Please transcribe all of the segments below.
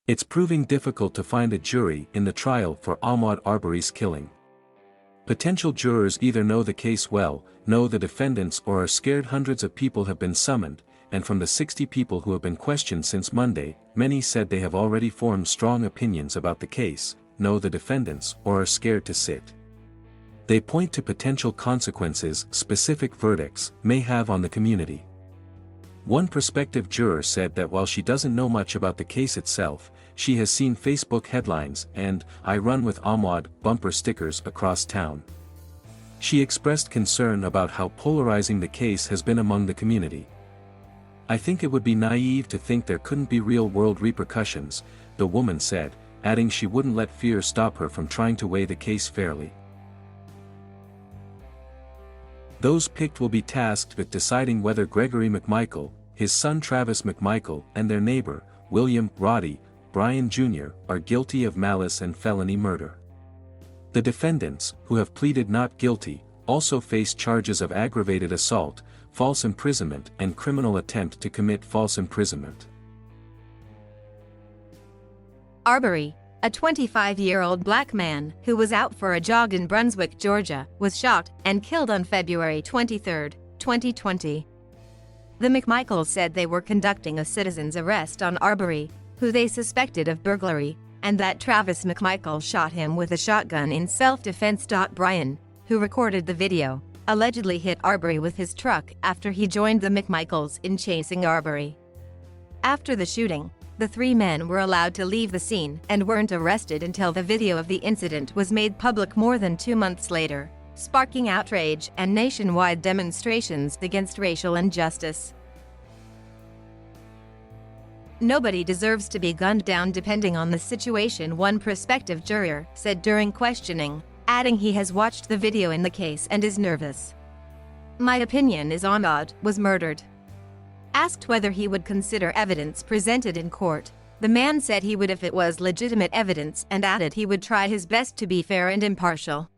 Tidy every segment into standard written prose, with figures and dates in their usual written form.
It's proving difficult to find a jury in the trial for Ahmaud Arbery's killing. Potential jurors either know the case well, know the defendants, or are scared. Hundreds of people have been summoned, and from the 60 people who have been questioned since Monday, many said they have already formed strong opinions about the case, know the defendants, or are scared to sit. They point to potential consequences specific verdicts may have on the community. One prospective juror said that while she doesn't know much about the case itself, she has seen Facebook headlines and "I run with Ahmaud" bumper stickers across town. She expressed concern about how polarizing the case has been among the community. "I think it would be naive to think there couldn't be real-world repercussions," the woman said, adding she wouldn't let fear stop her from trying to weigh the case fairly. Those picked will be tasked with deciding whether Gregory McMichael, his son Travis McMichael, and their neighbor, William "Roddy" Bryan Jr., are guilty of malice and felony murder. The defendants, who have pleaded not guilty, also face charges of aggravated assault, false imprisonment, and criminal attempt to commit false imprisonment. Arbery, a 25-year-old black man who was out for a jog in Brunswick, Georgia, was shot and killed on February 23, 2020. The McMichaels said they were conducting a citizen's arrest on Arbery, who they suspected of burglary, and that Travis McMichael shot him with a shotgun in self-defense. Bryan, who recorded the video, allegedly hit Arbery with his truck after he joined the McMichaels in chasing Arbery. After the shooting, the three men were allowed to leave the scene and weren't arrested until the video of the incident was made public more than 2 months later, sparking outrage and nationwide demonstrations against racial injustice. "Nobody deserves to be gunned down depending on the situation," one prospective juror said during questioning, adding he has watched the video in the case and is nervous. "My opinion is Ahmaud was murdered." Asked whether he would consider evidence presented in court, the man said he would if it was legitimate evidence and added he would try his best to be fair and impartial.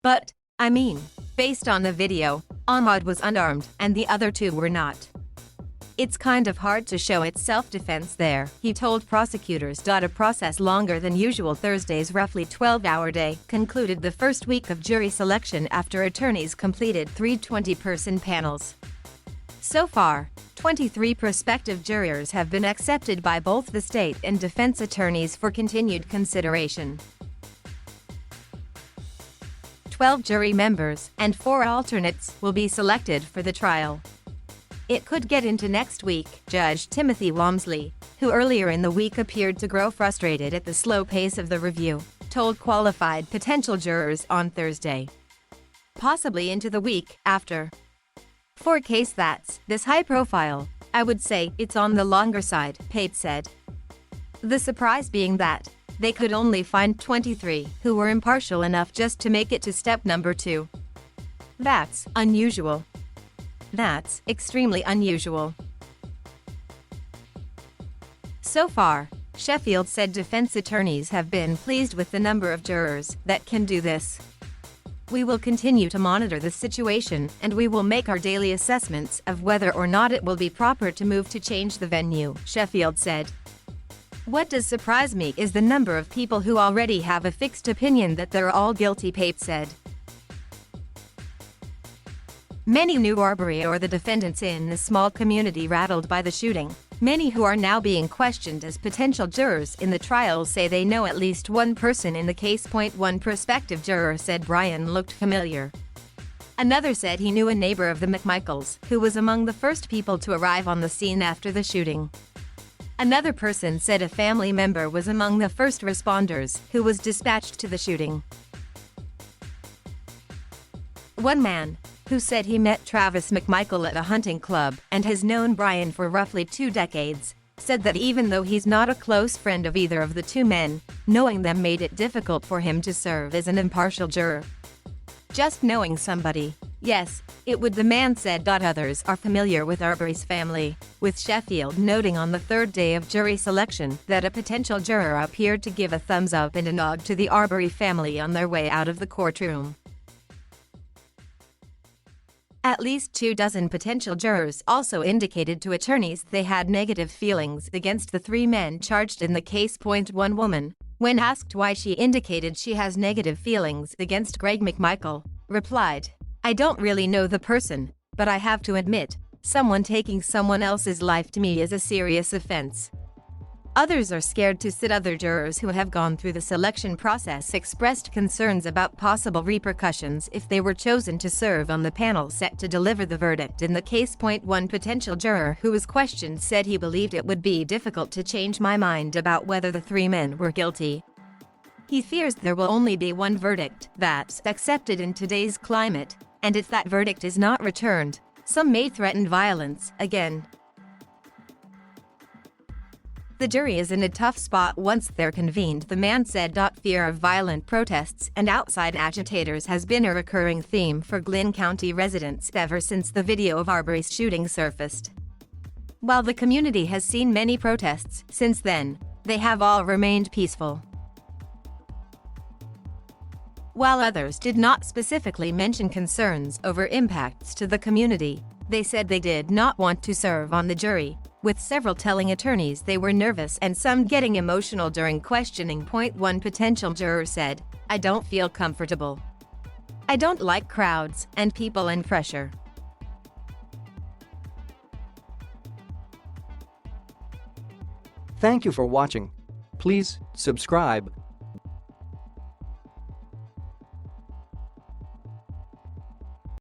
"But, I mean, based on the video, Ahmaud was unarmed and the other two were not. It's kind of hard to show it's self-defense there," he told prosecutors. A process longer than usual Thursday's roughly 12-hour day concluded the first week of jury selection after attorneys completed 3 20-person panels. So far, 23 prospective jurors have been accepted by both the state and defense attorneys for continued consideration. 12 jury members and 4 alternates will be selected for the trial. It could get into next week, Judge Timothy Walmsley, who earlier in the week appeared to grow frustrated at the slow pace of the review, told qualified potential jurors on Thursday. Possibly into the week after. "For a case that's this high profile, I would say it's on the longer side," Pate said. The surprise being that they could only find 23 who were impartial enough just to make it to step number 2. That's unusual. That's extremely unusual. So far, Sheffield said defense attorneys have been pleased with the number of jurors that can do this. "We will continue to monitor the situation and we will make our daily assessments of whether or not it will be proper to move to change the venue," Sheffield said. "What does surprise me is the number of people who already have a fixed opinion that they're all guilty," Pate said. Many knew Arbery or the defendants in the small community rattled by the shooting. Many who are now being questioned as potential jurors in the trial say they know at least one person in the case. One prospective juror said Bryan looked familiar. Another said he knew a neighbor of the McMichaels, who was among the first people to arrive on the scene after the shooting. Another person said a family member was among the first responders who was dispatched to the shooting. One man, who said he met Travis McMichael at a hunting club and has known Bryan for roughly 2 decades, said that even though he's not a close friend of either of the two men, knowing them made it difficult for him to serve as an impartial juror. "Just knowing somebody, yes, it would," the man said. Others are familiar with Arbery's family, with Sheffield noting on the 3rd day of jury selection that a potential juror appeared to give a thumbs up and a nod to the Arbery family on their way out of the courtroom. At least 24 potential jurors also indicated to attorneys they had negative feelings against the 3 men charged in the case. One woman, when asked why she indicated she has negative feelings against Greg McMichael, replied, "I don't really know the person, but I have to admit, someone taking someone else's life to me is a serious offense." Others are scared to sit. Other jurors who have gone through the selection process expressed concerns about possible repercussions if they were chosen to serve on the panel set to deliver the verdict in the case. One potential juror who was questioned said he believed it would be difficult to change my mind about whether the 3 men were guilty. He fears there will only be one verdict that's accepted in today's climate, and if that verdict is not returned, some may threaten violence again. The jury is in a tough spot once they're convened, the man said. Fear of violent protests and outside agitators has been a recurring theme for Glynn County residents ever since the video of Arbery's shooting surfaced. While the community has seen many protests since then, they have all remained peaceful. While others did not specifically mention concerns over impacts to the community, they said they did not want to serve on the jury, with several telling attorneys they were nervous and some getting emotional during questioning. One potential juror said, "I don't feel comfortable. I don't like crowds and people and pressure." Thank you for watching. Please subscribe,